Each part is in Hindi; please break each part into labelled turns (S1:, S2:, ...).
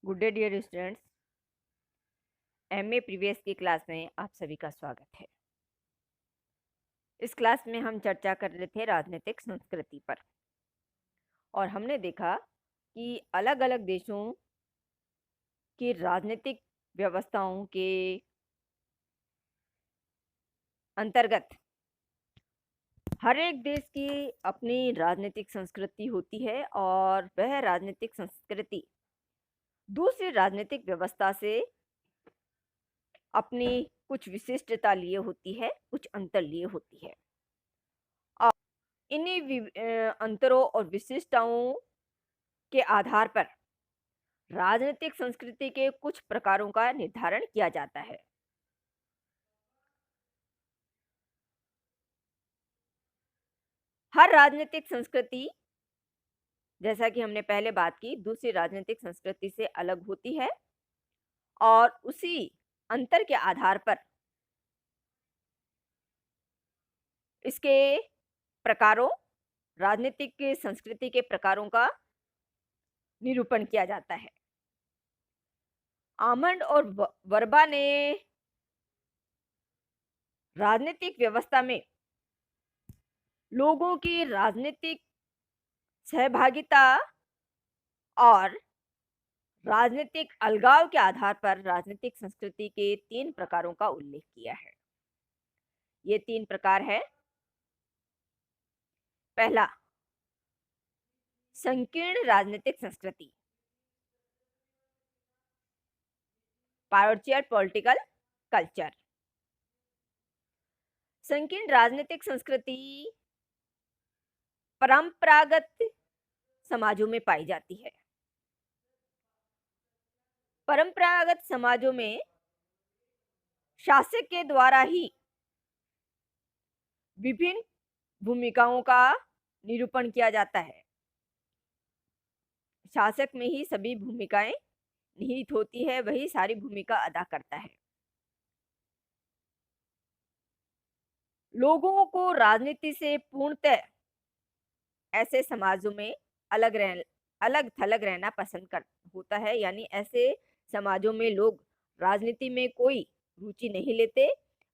S1: Good day dear students. MA previous की क्लास में आप सभी का स्वागत है। इस क्लास में हम चर्चा कर रहे थे राजनीतिक संस्कृति पर और हमने देखा कि अलग अलग देशों की राजनीतिक व्यवस्थाओं के अंतर्गत हर एक देश की अपनी राजनीतिक संस्कृति होती है और वह राजनीतिक संस्कृति दूसरी राजनीतिक व्यवस्था से अपनी कुछ विशिष्टता लिए होती है, कुछ अंतर लिए होती है। इन्हीं अंतरों और विशिष्टताओं के आधार पर राजनीतिक संस्कृति के कुछ प्रकारों का निर्धारण किया जाता है। हर राजनीतिक संस्कृति, जैसा कि हमने पहले बात की, दूसरी राजनीतिक संस्कृति से अलग होती है और उसी अंतर के आधार पर इसके प्रकारों, राजनीतिक संस्कृति के प्रकारों का निरूपण किया जाता है। आमंड और वर्बा ने राजनीतिक व्यवस्था में लोगों की राजनीतिक सहभागिता और राजनीतिक अलगाव के आधार पर राजनीतिक संस्कृति के 3 प्रकारों का उल्लेख किया है। ये 3 प्रकार है। पहला, संकीर्ण राजनीतिक संस्कृति, पायोचियर पॉलिटिकल कल्चर। संकीर्ण राजनीतिक संस्कृति परंपरागत समाजों में पाई जाती है। परंपरागत समाजों में शासक के द्वारा ही विभिन्न भूमिकाओं का निरूपण किया जाता है। शासक में ही सभी भूमिकाएं निहित होती है, वही सारी भूमिका अदा करता है। लोगों को राजनीति से पूर्णतः ऐसे समाजों में अलग थलग रहना पसंद कर होता है, यानी ऐसे समाजों में लोग राजनीति में कोई रुचि नहीं लेते,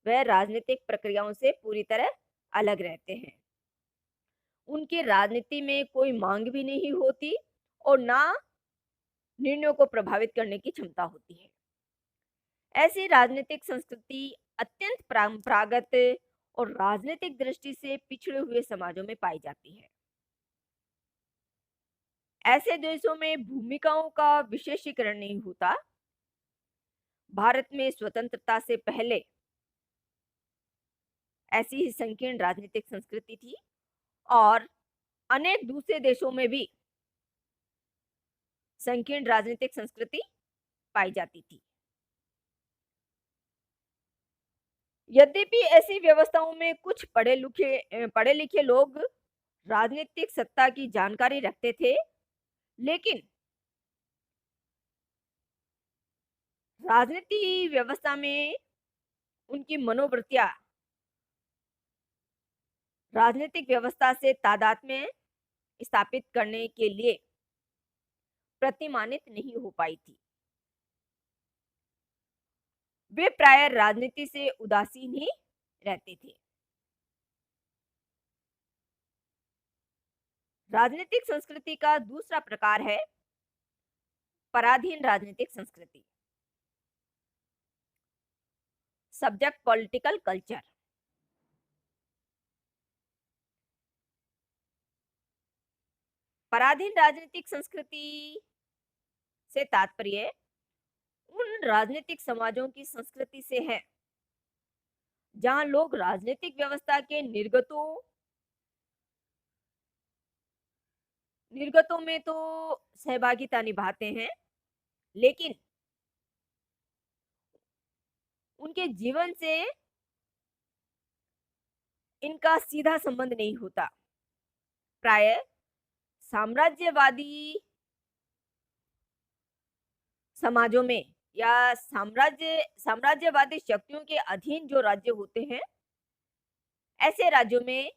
S1: वह राजनीतिक प्रक्रियाओं से पूरी तरह अलग रहते हैं। उनकी राजनीति में कोई मांग भी नहीं होती और ना निर्णयों को प्रभावित करने की क्षमता होती है। ऐसी राजनीतिक संस्कृति अत्यंत परंपरागत और राजनीतिक दृष्टि से पिछड़े हुए समाजों में पाई जाती है। ऐसे देशों में भूमिकाओं का विशेषीकरण नहीं होता। भारत में स्वतंत्रता से पहले ऐसी ही संकीर्ण राजनीतिक संस्कृति थी और अनेक दूसरे देशों में भी संकीर्ण राजनीतिक संस्कृति पाई जाती थी। यद्यपि ऐसी व्यवस्थाओं में कुछ पढ़े लिखे लोग राजनीतिक सत्ता की जानकारी रखते थे, लेकिन राजनीति व्यवस्था में उनकी मनोवृत्तियां राजनीतिक व्यवस्था से तादात्म्य स्थापित करने के लिए प्रतिमानित नहीं हो पाई थी। वे प्राय राजनीति से उदासीन ही रहते थे। राजनीतिक संस्कृति का दूसरा प्रकार है पराधीन राजनीतिक संस्कृति, सब्जेक्ट पॉलिटिकल कल्चर। पराधीन राजनीतिक संस्कृति से तात्पर्य उन राजनीतिक समाजों की संस्कृति से है जहां लोग राजनीतिक व्यवस्था के निर्गतों में तो सहभागिता निभाते हैं, लेकिन उनके जीवन से इनका सीधा संबंध नहीं होता। प्राय साम्राज्यवादी समाजों में या साम्राज्यवादी शक्तियों के अधीन जो राज्य होते हैं, ऐसे राज्यों में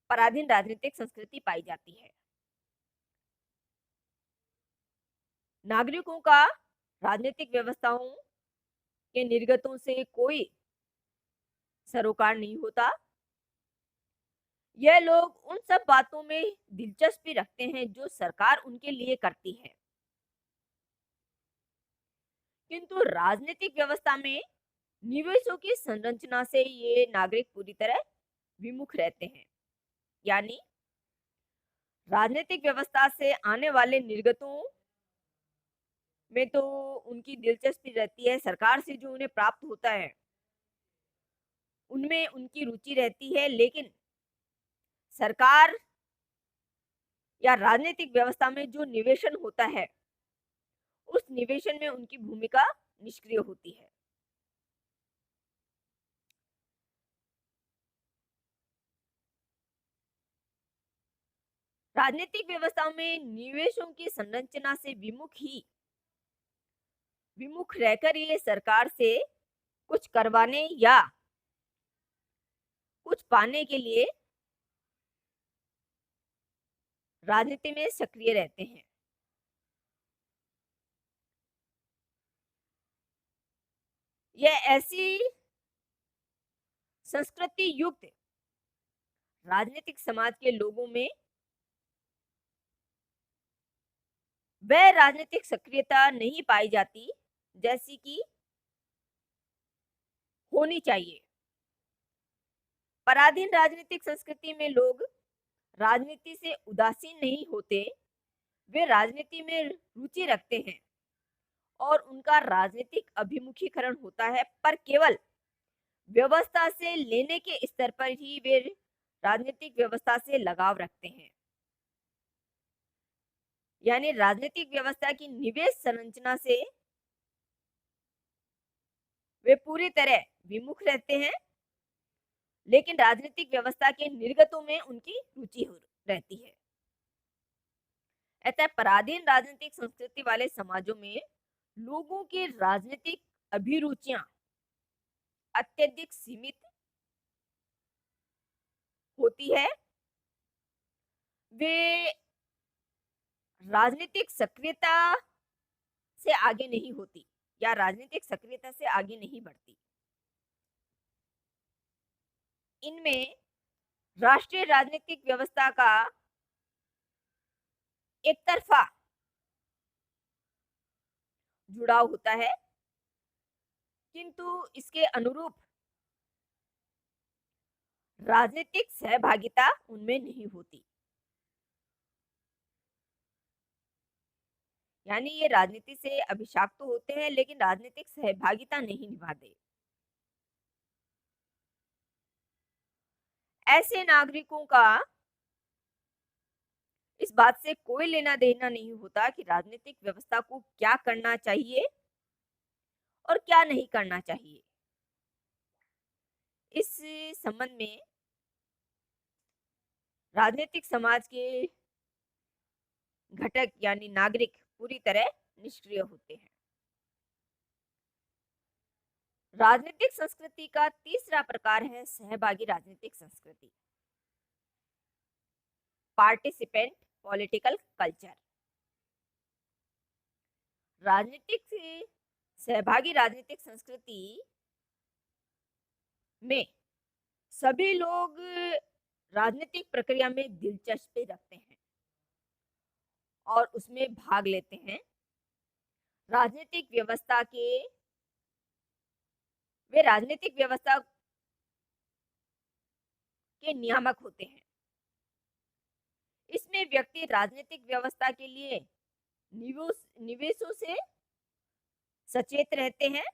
S1: पराधीन राजनीतिक संस्कृति पाई जाती है। नागरिकों का राजनीतिक व्यवस्थाओं के निर्गतों से कोई सरोकार नहीं होता। यह लोग उन सब बातों में दिलचस्पी रखते हैं जो सरकार उनके लिए करती है, किंतु राजनीतिक व्यवस्था में निवेशों की संरचना से ये नागरिक पूरी तरह विमुख रहते हैं। यानी राजनीतिक व्यवस्था से आने वाले निर्गतों में तो उनकी दिलचस्पी रहती है, सरकार से जो उन्हें प्राप्त होता है उनमें उनकी रुचि रहती है, लेकिन सरकार या राजनीतिक व्यवस्था में जो निवेशन होता है उस निवेशन में उनकी भूमिका निष्क्रिय होती है। राजनीतिक व्यवस्था में निवेशों की संरचना से विमुख रहकर ये सरकार से कुछ करवाने या कुछ पाने के लिए राजनीति में सक्रिय रहते हैं। यह ऐसी संस्कृति युक्त राजनीतिक समाज के लोगों में वह राजनीतिक सक्रियता नहीं पाई जाती जैसी कि होनी चाहिए। पराधीन राजनीतिक संस्कृति में लोग राजनीति से उदासीन नहीं होते, वे राजनीति में रुचि रखते हैं और उनका राजनीतिक अभिमुखीकरण होता है, पर केवल व्यवस्था से लेने के स्तर पर ही वे राजनीतिक व्यवस्था से लगाव रखते हैं। यानी राजनीतिक व्यवस्था की निवेश संरचना से वे पूरी तरह विमुख रहते हैं, लेकिन राजनीतिक व्यवस्था के निर्गतों में उनकी रुचि रहती है। अतः पराधीन राजनीतिक संस्कृति वाले समाजों में लोगों की राजनीतिक अभिरुचियां अत्यधिक सीमित होती है। वे राजनीतिक सक्रियता से आगे नहीं होती या राजनीतिक सक्रियता से आगे नहीं बढ़ती। इनमें राष्ट्रीय राजनीतिक व्यवस्था का एक तरफा जुड़ाव होता है, किंतु इसके अनुरूप राजनीतिक सहभागिता उनमें नहीं होती। यानी ये राजनीति से अभिषाक्त तो होते हैं, लेकिन राजनीतिक सहभागिता नहीं निभाते। ऐसे नागरिकों का इस बात से कोई लेना देना नहीं होता कि राजनीतिक व्यवस्था को क्या करना चाहिए और क्या नहीं करना चाहिए। इस संबंध में राजनीतिक समाज के घटक यानी नागरिक पूरी तरह निष्क्रिय होते हैं। राजनीतिक संस्कृति का तीसरा प्रकार है सहभागी राजनीतिक संस्कृति, पार्टिसिपेंट पॉलिटिकल कल्चर। सहभागी राजनीतिक संस्कृति में सभी लोग राजनीतिक प्रक्रिया में दिलचस्पी रखते हैं और उसमें भाग लेते हैं। राजनीतिक व्यवस्था के वे राजनीतिक व्यवस्था के नियामक होते हैं। इसमें व्यक्ति राजनीतिक व्यवस्था के लिए निवेशों से सचेत रहते हैं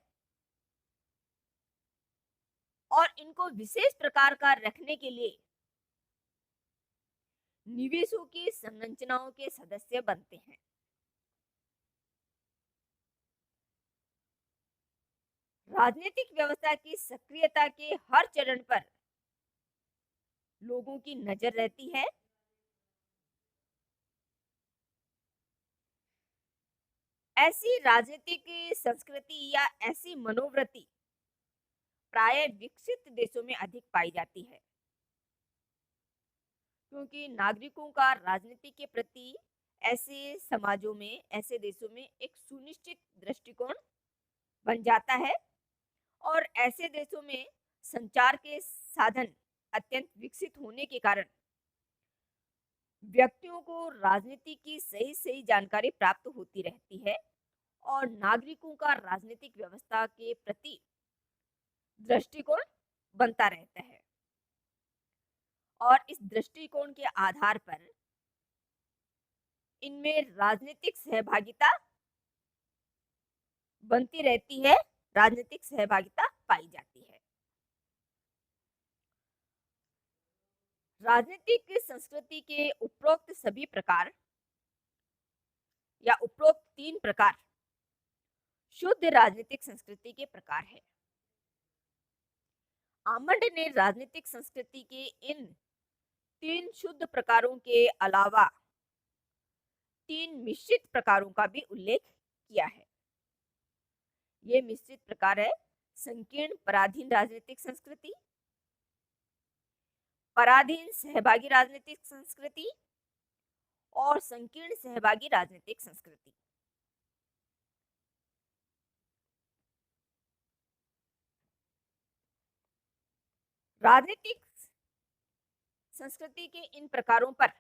S1: और इनको विशेष प्रकार का रखने के लिए निवेशों की संरचनाओं के सदस्य बनते हैं। राजनीतिक व्यवस्था की सक्रियता के हर चरण पर लोगों की नजर रहती है। ऐसी राजनीतिक संस्कृति या ऐसी मनोवृत्ति प्राय विकसित देशों में अधिक पाई जाती है, क्योंकि नागरिकों का राजनीति के प्रति ऐसे समाजों में, ऐसे देशों में एक सुनिश्चित दृष्टिकोण बन जाता है और ऐसे देशों में संचार के साधन अत्यंत विकसित होने के कारण व्यक्तियों को राजनीति की सही सही जानकारी प्राप्त होती रहती है और नागरिकों का राजनीतिक व्यवस्था के प्रति दृष्टिकोण बनता रहता है और इस दृष्टिकोण के आधार पर इनमें राजनीतिक सहभागिता बनती रहती है, राजनीतिक सहभागिता पाई जाती है। राजनीतिक संस्कृति के उपरोक्त सभी प्रकार या उपरोक्त 3 प्रकार शुद्ध राजनीतिक संस्कृति के प्रकार है। आमंड ने राजनीतिक संस्कृति के इन 3 शुद्ध प्रकारों के अलावा 3 मिश्रित प्रकारों का भी उल्लेख किया है। ये मिश्रित प्रकार है संकीर्ण पराधीन राजनीतिक संस्कृति, पराधीन सहभागी राजनीतिक संस्कृति और संकीर्ण सहभागी राजनीतिक संस्कृति। राजनीतिक संस्कृति के इन प्रकारों पर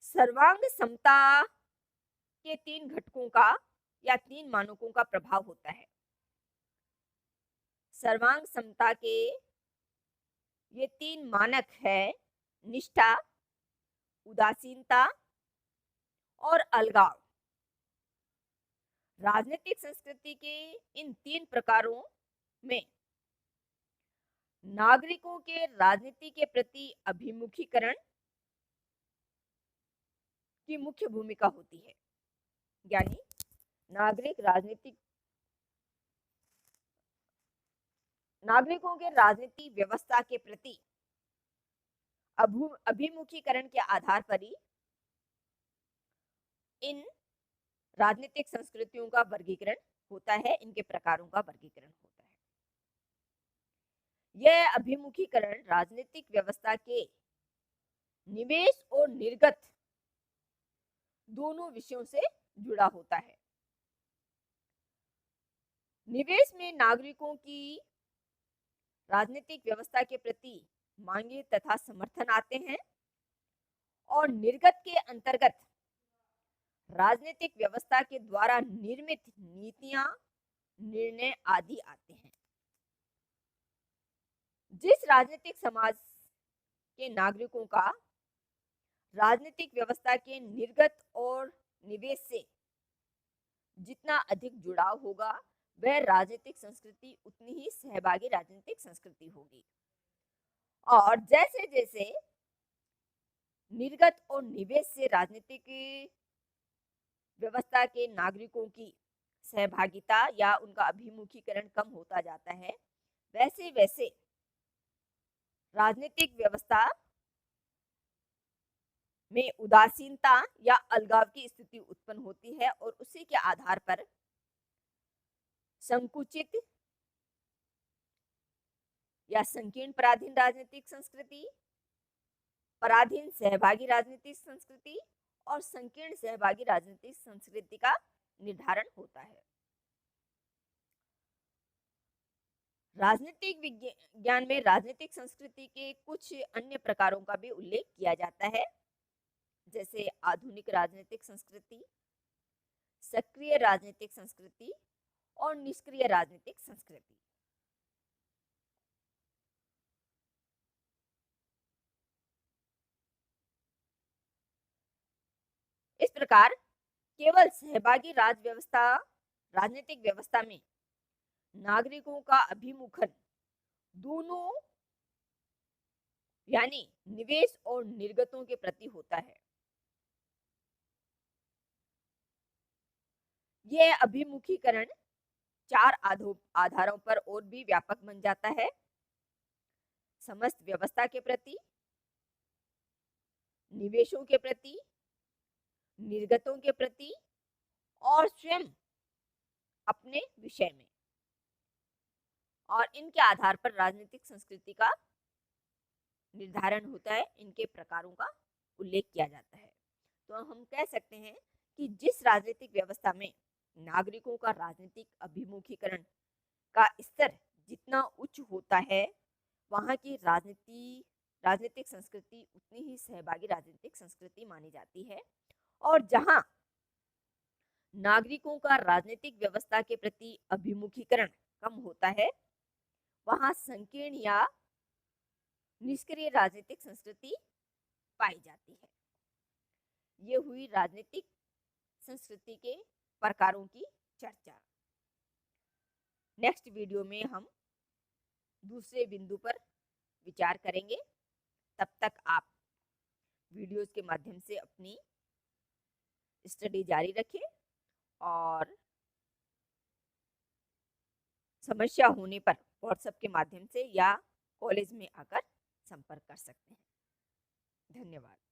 S1: सर्वांग समता के 3 घटकों का या 3 मानकों का प्रभाव होता है। सर्वांग समता के ये 3 मानक है निष्ठा, उदासीनता और अलगाव। राजनीतिक संस्कृति के इन 3 प्रकारों में नागरिकों के राजनीति के प्रति अभिमुखीकरण की मुख्य भूमिका होती है। यानी नागरिकों के राजनीति व्यवस्था के प्रति अभिमुखीकरण के आधार पर ही इन राजनीतिक संस्कृतियों का वर्गीकरण होता है, इनके प्रकारों का वर्गीकरण होता है। यह अभिमुखीकरण राजनीतिक व्यवस्था के निवेश और निर्गत दोनों विषयों से जुड़ा होता है। निवेश में नागरिकों की राजनीतिक व्यवस्था के प्रति मांगे तथा समर्थन आते हैं और निर्गत के अंतर्गत राजनीतिक व्यवस्था के द्वारा निर्मित नीतियां, निर्णय आदि आते हैं। जिस राजनीतिक समाज के नागरिकों का राजनीतिक व्यवस्था के निर्गत और निवेश से जितना अधिक जुड़ाव होगा, वह राजनीतिक संस्कृति उतनी ही सहभागी राजनीतिक संस्कृति होगी। और जैसे जैसे निर्गत और निवेश से राजनीतिक व्यवस्था के नागरिकों की सहभागिता या उनका अभिमुखीकरण कम होता जाता है, वैसे वैसे राजनीतिक व्यवस्था में उदासीनता या अलगाव की स्थिति उत्पन्न होती है और उसी के आधार पर संकुचित या संकीर्ण पराधीन राजनीतिक संस्कृति, पराधीन सहभागी राजनीतिक संस्कृति और संकीर्ण सहभागी राजनीतिक संस्कृति का निर्धारण होता है। राजनीतिक विज्ञान में राजनीतिक संस्कृति के कुछ अन्य प्रकारों का भी उल्लेख किया जाता है, जैसे आधुनिक राजनीतिक संस्कृति, सक्रिय राजनीतिक संस्कृति और निष्क्रिय राजनीतिक संस्कृति। इस प्रकार केवल सहभागी राजनीतिक व्यवस्था में नागरिकों का अभिमुखन दोनों यानी निवेश और निर्गतों के प्रति होता है। यह अभिमुखीकरण 4 आधारों पर और भी व्यापक बन जाता है: समस्त व्यवस्था के प्रति, निवेशों के प्रति, निर्गतों के प्रति और स्वयं अपने विषय में। और इनके आधार पर राजनीतिक संस्कृति का निर्धारण होता है, इनके प्रकारों का उल्लेख किया जाता है। तो हम कह सकते हैं कि जिस राजनीतिक व्यवस्था में नागरिकों का राजनीतिक अभिमुखीकरण का स्तर जितना उच्च होता है, वहाँ की राजनीतिक संस्कृति उतनी ही सहभागी राजनीतिक संस्कृति मानी जाती है। और जहाँ नागरिकों का राजनीतिक व्यवस्था के प्रति अभिमुखीकरण कम होता है, वहाँ संकीर्ण या निष्क्रिय राजनीतिक संस्कृति पाई जाती है। ये हुई राजनीतिक संस्कृति के प्रकारों की चर्चा। नेक्स्ट वीडियो में हम दूसरे बिंदु पर विचार करेंगे। तब तक आप वीडियोस के माध्यम से अपनी स्टडी जारी रखें और समस्या होने पर व्हाट्सएप के माध्यम से या कॉलेज में आकर संपर्क कर सकते हैं। धन्यवाद।